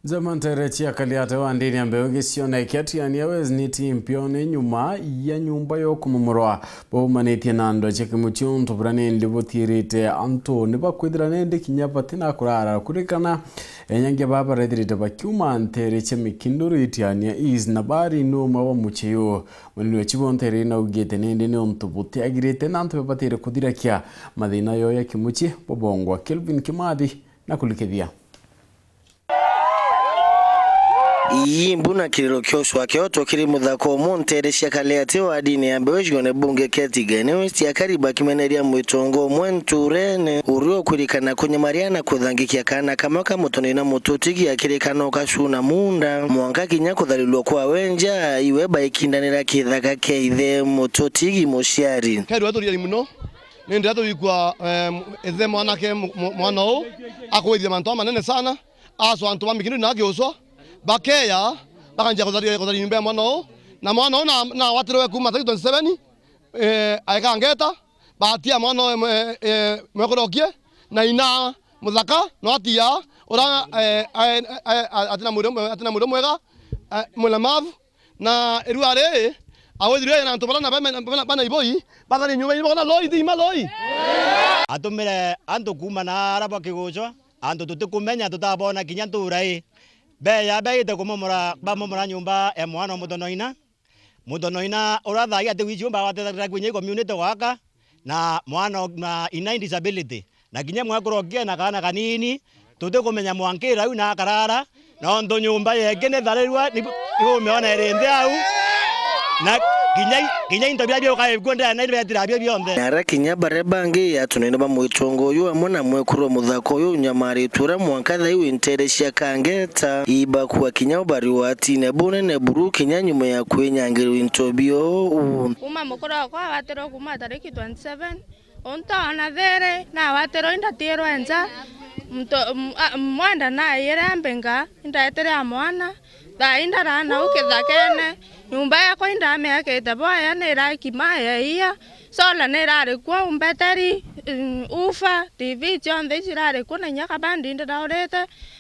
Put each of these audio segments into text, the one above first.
Zaman terechia kaliata wa ndini ambayo gisiona ikiati ya niyawe ni timpione nyuma ya nyumba yo kumumurwa. Bo maneti nando cheke muchion tobrane ndibo tirite anto niba kwedrane ndi kinyapa tina kurara kurikana enyange baba redirite bakyuma antereche mikinduru itiania is nabari no mawa mucheyo manino chibon tere na ugete nende ne ontubuti agirete nanto batere kudirakia madina yo ya kimuchi bobongwa Kelvin Kimadi na kulikedhia. Iyi mbuna kiriro kyoswa kyoto kiri muthako montere shakaleatewa adini ambewejigone bunge ketigene westi yakariba kimeneria mwitongo mwenturene urio kurikana kwenye mariana kuthangikia kana kamaka mutoni na mututigi akirikana okashuna munda mwanka kinya kuthalilwa kwa wenja iweba ikindanira kithaka keithe mututigi mushiari kairu athuri muno nende athuri kwa ethe mwanake mwana o akwithia manto manene sana aso antu bamikindu na gioswa bakeya bakanja kuzali nyumba ya mwana na mwana na watirwe kuma 27 aikangeta batia mwana mwekorokie na ina muthaka no atia ora atina mudo mwega mulamavu na eruare awethire na ntobala na bana iboi bakari nyumba ibona loi thima loi atumire antu kuma na araba kigochwa antu tutikumenya tutabona kinya turai beya beite kumomora bamomora nyumba ya mwana mutonoina urathagia ati wichumba watethera kwenye community waka na mwana na ina disability na kinya mwakorokia na kana kanini tutikumenya mwankira u na karara na ndo nyumba yekene tharirwa ni umeona irinde au na kinya intobia byo kai gonda na ile tirabia bionde ara kinya barebange yatunene bamwitongo yo amona mwekuro muthako yo nyamari tura mwankatha iwe nterecia kangeta iba kwa kinya bari watine bonene buru kinya nyuma ya kwenyangiri intobio uma mukoro kwa watero kuma tariki 27 onto anathere na watero indatiro enza mwanda na yerembenga indaetere mwana thainda rana ukithakene nyumba yako indame yake taboya nera kimaya iya sola nera kwa umbeteri ufa tv chonde chirare kuna nyaka bandi ndaurete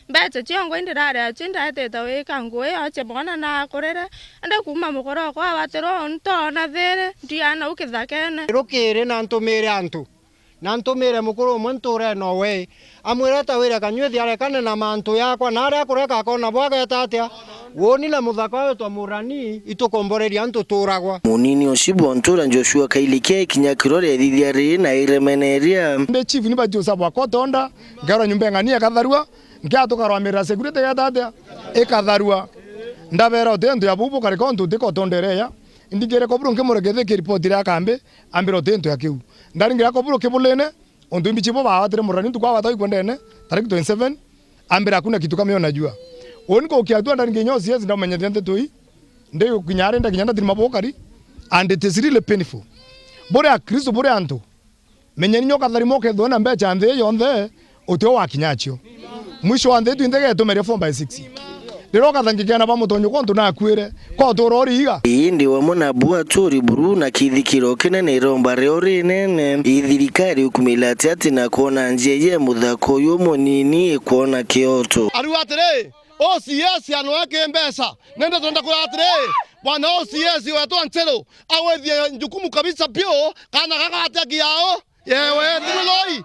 mbete chiongo indare achinda eteta weka ngwe ache bona na korere ande kuma mukoro kwa watero nto na there ndiana ukithakene rukire na ntumire antu na ntumire mukuru mwenture no we amwireta wira kanywethi arekane na mantu yakwa na aria kureka kona bwaga tatia woni na muthaka wetu amurani itukomboreria antu turagwa munini oshibo ntura Joshua kailikia kinya kirore thithia ri na iremeneria mbe chief ni bajosa bwa kotonda ngaro nyumba ngania katharua ngiatukarwamira security ya tatia ikatharua ndabera otendo ya bubu kare kontu tikotondereya indigere koburu ngemuregethe ki report ya kambe ambiro tento ya kiu ndaringira koburu kibulene ondu mbichibo ba watire murani tukwa watai kwendene tariki 27 ambira kuna kitu kama unajua oniko kiatu ndaringe nyosi yezi ndamenya ndende toi ndio kinyare nda kinyanda tiri mabokari and it is really painful bore a Kristo bore antu menyeni nyoka thari moke thona mbecha ande yonthe utio wa kinyachio mwisho wa ndetu indege tumere 4/6 Liroka thangikana bamutonyo kontu na kwire ko turoriga iyi ndiwe muna bua turi buru na kithikiro kinene iromba reori nene ithirikari ukumilati ati na kuona njeje muthako yo munini kuona kioto ari atire OCS ano yake mbesa nenda tonda kwa atire bwana OCS wetu antelo awethie jukumu kabisa pio kana kaka ataki yao yewe ndiloi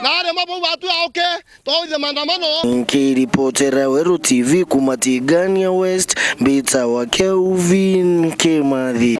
na ale mapo watu aoke toide maandamano nkiripotera Weru TV kumatigania West Mbita wa Kelvin Kimadi.